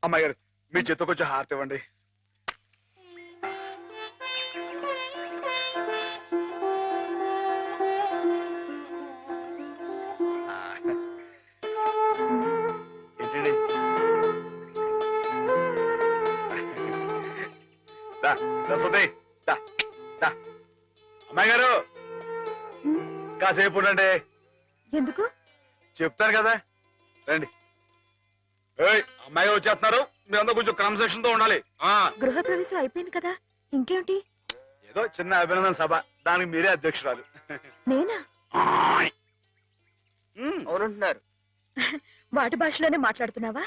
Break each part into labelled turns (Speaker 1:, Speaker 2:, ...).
Speaker 1: అమ్మాయి గారు మీ చేతితో కొంచెం హారతి ఇవ్వండి. ఏంటండి సరస్వతి అమ్మాయి గారు కాసేపు ఉండండి.
Speaker 2: ఎందుకు?
Speaker 1: చెప్తాను కదా, రండి. అమ్మాయి గారు వచ్చేస్తున్నారు, మీరందరూ కొంచెం క్రమశిక్షణతో ఉండాలి.
Speaker 2: గృహప్రవేశం అయిపోయింది కదా, ఇంకేమిటి?
Speaker 1: ఏదో చిన్న అభినందన సభ, దానికి మీరే అధ్యక్షురాలు.
Speaker 2: నేనా?
Speaker 3: అవునంటున్నారు.
Speaker 2: వాటి భాషలోనే మాట్లాడుతున్నావా?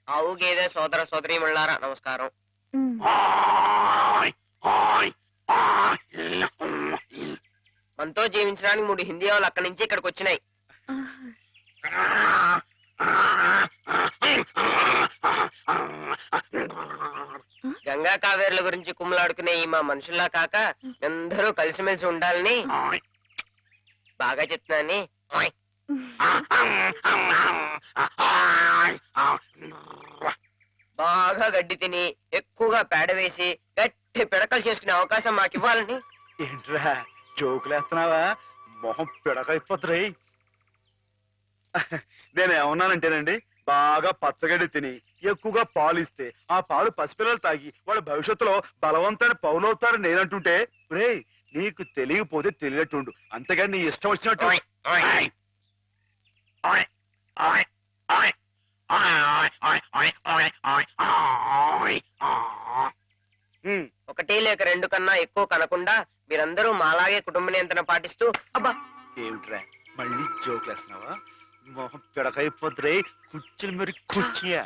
Speaker 3: ఆవు గేదె సోదర సోదరీమణులారా నమస్కారం. మనతో జీవించడానికి 3 హిందీ వాళ్ళు అక్కడి నుంచి ఇక్కడికి వచ్చినాయి. గంగా కావేరుల గురించి కుమ్మలాడుకునే ఈ మా మనుషుల్లా కాక అందరూ కలిసిమెలిసి ఉండాలని బాగా చెప్తున్నాని. బాగా గడ్డి తిని ఎక్కువగా పేడ వేసి గట్టి పిడకలు చేసుకునే అవకాశం మాకు ఇవ్వాలని.
Speaker 1: ఏంట్రా జోకులేస్తున్నావా? మొహం పిడకైపోతురాయి. నేనేమన్నానంటేనండి, బాగా పచ్చగడ్డి తిని ఎక్కువగా పాలు ఇస్తే ఆ పాలు పసిపిల్లలు తాగి వాళ్ళ భవిష్యత్తులో బలవంతాన్ని పౌలవుతారు నేనంటుంటే, రే నీకు తెలియకపోతే తెలియనట్టుండు, అంతేగాని నీ ఇష్టం వచ్చినట్టు.
Speaker 3: ఒకటి లేక 2 కన్నా ఎక్కువ కనకుండా మీరందరూ మాలాగే కుటుంబ నియంత్రణ పాటిస్తూ.
Speaker 1: అబ్బా ఏమిట్రా మళ్ళీ జోకులేస్తున్నావా? మొహం పిడకైపోతురే, కుర్చీలు మరి కుర్చీయా.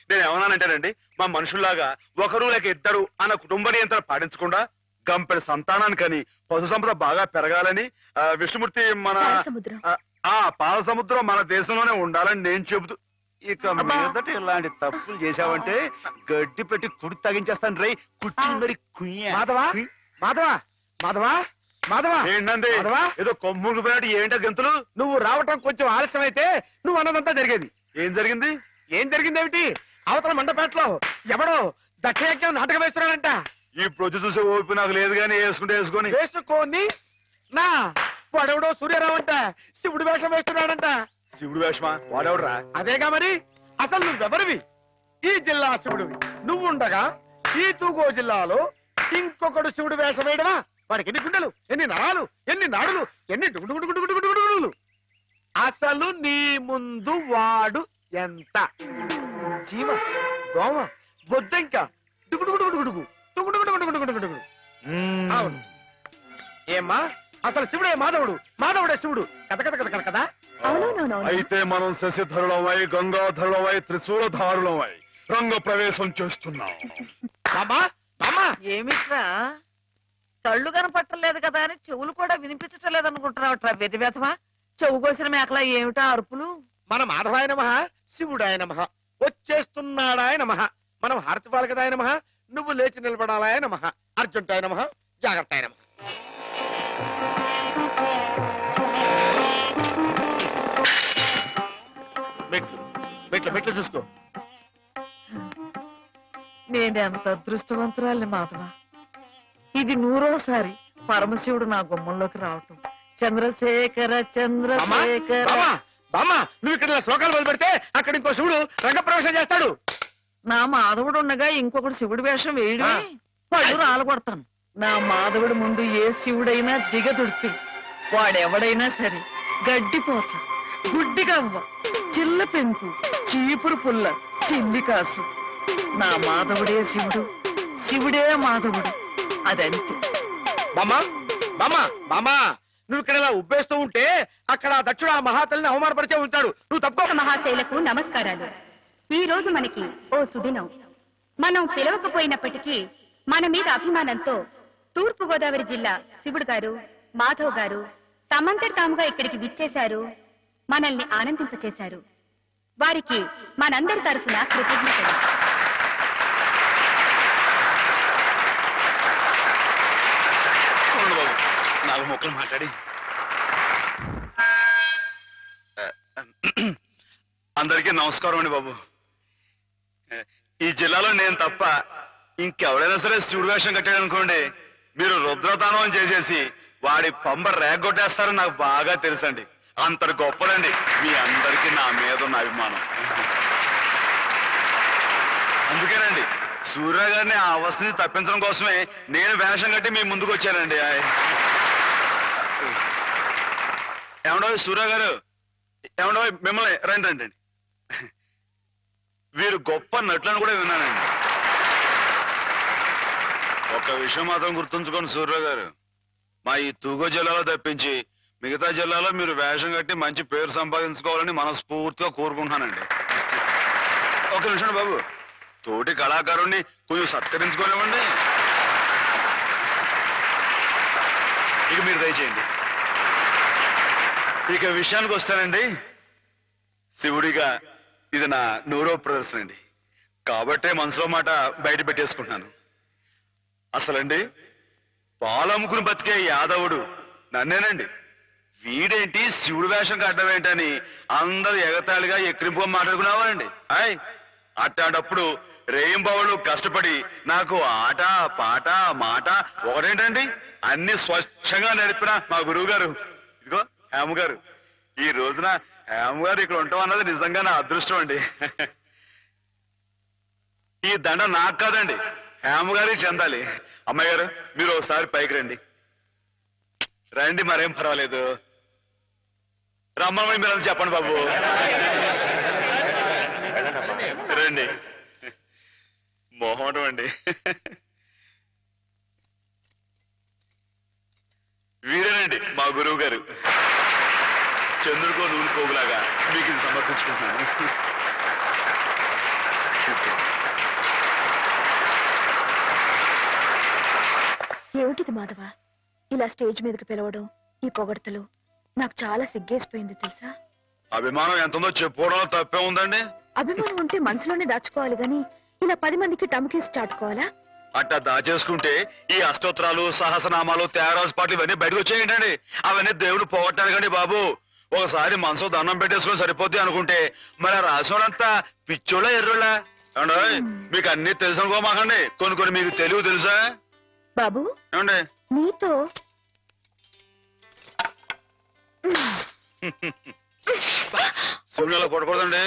Speaker 1: నేనేమన్నానంటేనండి, మా మనుషుల్లాగా ఒకరు లేక 2 అన్న కుటుంబ నియంత్రణ పాటించకుండా గంపెడు సంతానానికని పశు సంపద బాగా పెరగాలని విష్ణుమూర్తి మన పాల సముద్రం మన దేశంలోనే ఉండాలని నేను చెబుతూ, ఇక మీదట ఇలాంటి తప్పులు చేశావంటే గడ్డి పెట్టి కుడి తగించేస్తాను రై, కుర్చీలు మరి కుయ్యా.
Speaker 4: మాధవా మాధవా మాధవా మాధవా
Speaker 1: ఏంటండి ఏదో కొమ్ముకు పోయినట్టు ఏంటో గంతులు?
Speaker 4: నువ్వు రావటం కొంచెం ఆలస్యం అయితే నువ్వు అన్నదంతా జరిగేది.
Speaker 1: ఏం జరిగింది?
Speaker 4: ఏం జరిగిందేమిటి? అవతల మండపేటలో ఎవడో దక్షయజ్ఞం నాటకం వేస్తున్నాడంట.
Speaker 1: ఈ ప్రొద్దు చూసే ఓపి నాకు లేదు గాని వేసుకొని
Speaker 4: నా వాడెవడో సూర్యరావు అంట శివుడు వేషం వేస్తున్నాడంట.
Speaker 1: శివుడు వేషమా? వాడెవడరా?
Speaker 4: అదేగా మరి, అసలు నువ్వెవరివి? ఈ జిల్లా శివుడివి నువ్వుండగా ఈ తూగో జిల్లాలో ఇంకొకడు శివుడు వేషం వేయడమా? వాడికి ఎన్ని గుండెలు, ఎన్ని నరాలు, ఎన్ని నాడులు, ఎన్ని డుగుడుగుడుగుడుగుడుగుడుగుడుగులు. అసలు నీ ముందు వాడు ఎంత? జీవ, దోమ, బొద్దెంక, డుగుడుగుడుగుడుగుడుగు డుగుడుగుడుగుడుగుడుగుడుగుడుగు. అవును. ఏమ్మా, అసలు శివుడే మాధవుడు, మాధవుడే శివుడు. కథ కథ కథ కదా.
Speaker 1: అయితే మనం శశిధరులమై గంగాధరులమై త్రిశూలధారులమై రంగ ప్రవేశం చేస్తున్నాం.
Speaker 5: ఏమిట్రా కళ్ళు కనపట్టలేదు కదా అని చెవులు కూడా వినిపించటలేదు అనుకుంటున్నావుట్రా వెర్రి వేధవా? చెవు కోసిన మేకలా ఏమిటా అరుపులు?
Speaker 4: మన మాధవాయ నమః, శివుడాయ నమః, వచ్చేస్తున్నాడాయ నమః, మనం హారతి పాలకదాయ నమః, నువ్వు లేచి నిలబడాలాయ నమః, అర్జుంటాయ నమః, జాగ్రత్తాయ నమః. మెట్లు మెట్లు మెట్లు చూసుకో.
Speaker 5: నేనెంత అదృష్టవంతురాలి మాధవ. ఇది 100వసారి పరమశివుడు నా గుమ్మంలోకి రావటం. చంద్రశేఖర చంద్రశేఖర.
Speaker 4: బామ్మా, నువ్వు ఇక్కడ శ్లోకాలు మొదలు పెడితే అక్కడ ఇంకో శివుడు రంగప్రవేశం చేస్తాడు.
Speaker 5: నా మాధవుడు ఉండగా ఇంకొకటి శివుడి వేషం వేయడమే పళ్ళు రాలగొడతాను. నా మాధవుడి ముందు ఏ శివుడైనా దిగదుడిపి వాడెవడైనా సరే గడ్డిపోత, గుడ్డిగవ్వ, చిల్ల పెంకు, చీపురు పుల్ల, చిల్లి కాసు. నా మాధవుడే శివుడు, శివుడే మాధవుడు, అదంతే.
Speaker 4: బామ్మా బామ్మా బామ్మా, నువ్వు ఇక్కడ ఇలా ఉబ్బేస్తూ ఉంటే అక్కడ దక్షుడు ఆ మహాతల్లిని అవమానపరిచే ఉంటాడు. నువ్వు తప్ప.
Speaker 2: మహాశైలకు నమస్కారాలు. ఈ రోజు మనకి ఓ సుదినం. మనం పిలవకపోయినప్పటికీ మన మీద అభిమానంతో తూర్పు గోదావరి జిల్లా శివుడు గారు, మాధవ్ గారు తమంతటి తాముగా ఇక్కడికి విచ్చేశారు, మనల్ని ఆనందింపచేశారు. వారికి మనందరి తరఫున కృతజ్ఞతలు.
Speaker 1: నాకు మొక్కలు మాట్లాడి అందరికీ నమస్కారం అండి బాబు. ఈ జిల్లాలో నేను తప్ప ఇంకెవడైనా సరే శివుడు వేషం కట్టాడనుకోండి, మీరు రుద్రతానం చేసేసి వాడి పంబ రేగొట్టేస్తారని నాకు బాగా తెలుసండి. అంతటి గొప్పదండి మీ అందరికీ నా మీద ఉన్న అభిమానం. అందుకేనండి సూర్య గారిని ఆ అవస్థని తప్పించడం కోసమే నేను వేషం కట్టి మీ ముందుకు వచ్చానండి. ఏమండో సూర్య గారు, ఏమండో మిమ్మల్ని రండి రండి. వీరు గొప్ప నటులను కూడా విన్నానండి. ఒక విషయం మాత్రం గుర్తుంచుకోండి సూర్య గారు, మా ఈ తూగో జిల్లాలో తప్పించి మిగతా జిల్లాలో మీరు వేషం కట్టి మంచి పేరు సంపాదించుకోవాలని మనస్ఫూర్తిగా కోరుకుంటున్నానండి. ఒక నిమిషం బాబు, తోటి కళాకారుణ్ణి కొంచెం సత్కరించుకోనివ్వండి. ఇక మీరు దయచేయండి. ఇక విషయానికి వస్తానండి. శివుడిగా ఇది నా 100వ ప్రదర్శన అండి, కాబట్టే మనసులో మాట బయట పెట్టేసుకుంటున్నాను. అసలండి పాలమ్ముకుని బతికే యాదవుడు నన్నేనండి. వీడేంటి శివుడు వేషం కట్టమేంటని అందరూ ఎగతాళిగా ఎక్కిరింపు మాట్లాడుకున్నావారండి. అట్టాడప్పుడు రేయింబావులు కష్టపడి నాకు ఆట పాట మాట ఒకటేంటండి అన్ని స్వచ్ఛంగా నడిపిన మా గురువు గారు, ఇదిగో హేమ గారు. ఈ రోజున హేమ గారు ఇక్కడ ఉంటాం అన్నది నిజంగా నా అదృష్టం అండి. ఈ దండ నాకు కాదండి, హేమ గారికి చెందాలి. అమ్మాయి గారు మీరు ఒకసారి పైకి రండి. రండి, మరేం పర్వాలేదు. రమ్మని మీరు అని చెప్పండి బాబు. రండి. మొహమాటం అండి. వీరేనండి మా గురువు గారు. చంద్రుడికో నూనె పోగులాగా మీకు ఇది సమర్పించుకుంటున్నాను.
Speaker 2: ఏమిటిది మాధవ, ఇలా స్టేజ్ మీదకి పిలవడం, ఈ పొగడతలు నాకు చాలా సిగ్గేసిపోయింది తెలుసా.
Speaker 1: అభిమానం ఎంతుందో చెప్పుకోవడంలో తప్పే ఉందండి.
Speaker 2: అభిమానం ఉంటే మనసులోనే దాచుకోవాలి గాని ఇలా 10 మందికి టముకేసి చాటుకోవాలా?
Speaker 1: అట్టా దాచేసుకుంటే ఈ అష్టోత్తరాలు సహస్రనామాలు త్యాగరాజు పాటలు ఇవన్నీ బయటకు వచ్చేయండి. అవన్నీ దేవుడు పోగొట్టారు కండి బాబు. ఒకసారి మనసు దండం పెట్టేసుకుని సరిపోద్ది అనుకుంటే మరి రాసోడంతా పిచ్చోళ్ళ ఎర్రోళ్ళ ఏమండో. మీకు అన్ని తెలుసు అనుకోమాకండి, కొన్ని కొన్ని మీకు తెలివి తెలుసా
Speaker 2: బాబు.
Speaker 1: ఏమండి
Speaker 2: నీతో
Speaker 1: శివుని అలా కొట్టకూడదండి.